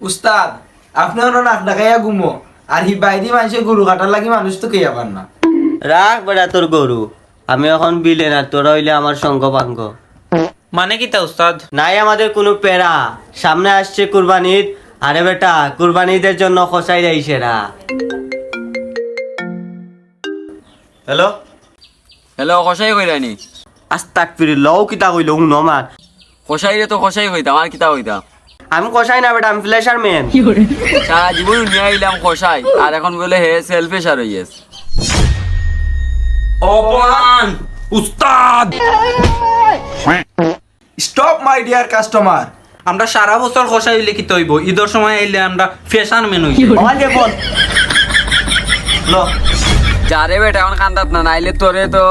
উস্তাদ আপনি ওরা নাক ডাকাইয়া ঘুমো আর হি বাইরে মানুষের গরু কাটার লাগি মানুষ তো কে আবার না। রাখ বেটা তোর গরু, আমি এখন বিলে না, তোরা হইলে আমার সঙ্গ পাঙ্গ। মানে কি তা উস্তাদ? নাই আমাদের কোনো পেরা, সামনে আসছে কুরবানি ঈদ। আরে বেটা কুরবানি ঈদের জন্য খসাই যাইছে না। হ্যালো হ্যালো, কষাই কইরানি? আস্তাক ফিরি লও কিতা কইল নমান। কষাই রে তো কষাই হইতাম, আর কিতা হইতাম? আমি কষাই না বেটা, আমি ফ্লেশার ম্যান। সারা জীবন নিয়ে আইলাম কষাই, আর এখন বলে হে সেলফিশার হইয়েস। অপমান উস্তাদ। Stop my dear customer. আমরা সারা বছর খসাই হইলে কি তৈব, ঈদের সময় আইলে আমরা ফ্যাশন মেন হই। আমার যে বল লো যারে বেটা এখন কান্দাত না, নাইলে তোরে তো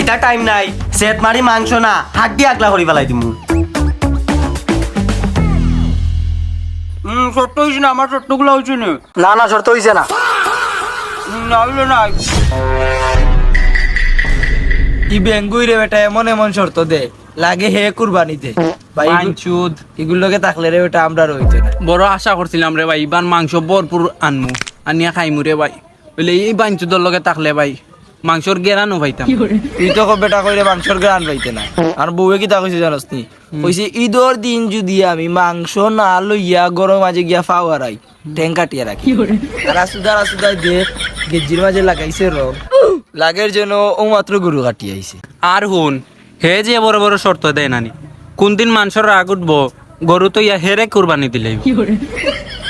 এটা টাইম নাই, সেট মারি মাংস না হাত দিয়ে আগলা করি পেলাই দিমু। ছোট্ট হয়েছে না, আমার ছোট্টগুলো হয়েছে না। না না শর্ত হইছে না। নাইলে নাই ই বেঙ্গুই রে বেটা এমন এমন শর্ত দে লাগে হে কুরবানিতে ভাই। মাংসুদ এগুলোকে থাকলে রে বেটা আমরা রইতে না। বড় আশা করছিলাম রে ভাই, ইবার মাংস ভরপুর আনমু, আনিয়া খাইমু রে ভাই। বলে এই বাঞ্চুদর লগে থাকলে ভাই মাংসর গেরানো ভাইতাম। তুই তো বেটা কইরে মাংসর গান পাইতে না। আর বউয়ে কি তা কইছে জানোস নি? কইছে ঈদর দিন যদি আমি মাংস না লইয়া গরম মাঝে গিয়া ফাওয়ারাই ঠ্যাং কাটিয়া রাখি। আর আসুদা দে গেজির মাঝে লাগাইছে রং লাগের জন্য ও মাত্র গরু কাটিয়ে আইছে। আর হুন হে যে বড় বড় শর্ত দেয় নানি, কোন দিন মাংসর রাগ উঠবো গরু তো ইয়া হেরে কুরবানি দিলেই।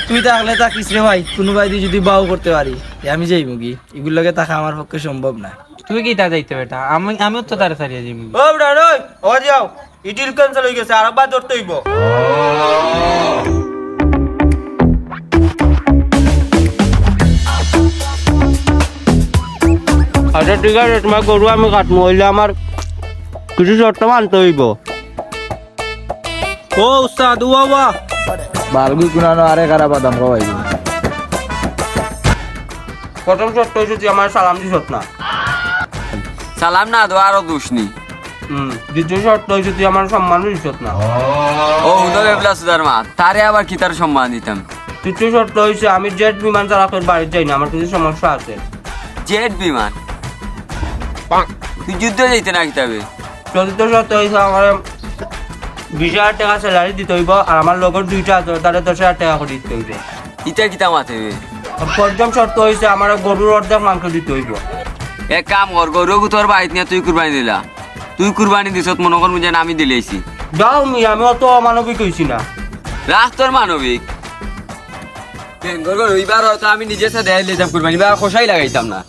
তুই তাহলে তাকিস রে ভাই, কোনো ভাই যদি বাউ করতে পারি আমি যাইব কি? এগুলোকে তাকা আমার পক্ষে সম্ভব না। তুই কি তা যাইতে বেটা, আমিও তো তারা সারিয়া যাইব। ও বেটা নই ও যাও, ইটিল ক্যান্সেল হয়ে গেছে, আরেকবার ধরতে হইব। আচ্ছা ঠিক আছে, তোমার গরু আমি কাটবো, হইলে আমার কিছু শর্ত মানতে হইব। ও উস্তাদ ওয়া ওয়া বালগু কুনানো আরে কারা বাদাম খাওয়াইব। প্রথম শর্ত হয়েছে তুই আমার সালাম দিস না। সালাম না দো আরো দুষনি। দ্বিতীয় শর্ত হয়েছে তুই আমার সম্মান দিস না। ও হুদো বেবলা সুদার মা, তারে আবার কি তার সম্মান দিতাম? তৃতীয় শর্ত হয়েছে আমি জেট বিমান চালা তোর বাড়ি যাই না, আমার কিছু সমস্যা আছে। জেট বিমান? তুই যুদ্ধ যাইতে না কিতাবে? চতুর্থ শর্ত হয়েছে আমার 20,000 টাকা স্যালারি দিতে হইব, আর আমার লগর 2টা আছে তাহলে 10,000 টাকা করে দিতে হইব। ইটা কিতা মাথে? পঞ্চম শর্ত হয়েছে আমার গরুর অর্ধেক মাংস দিতে হইব। এক কাম কর, গরু তোর বাড়িতে নিয়ে তুই কুরবানি দিলা। তুই কুরবানি দিছত মনে কর যেন আমি দিলেছি। যাও মি, আমি অত অমানবিক হয়েছি না। রাখ তোর মানবিক। এইবার হয়তো আমি নিজে সাথে দেখাই দিতাম কুরবানি, বা খোসাই লাগাইতাম না।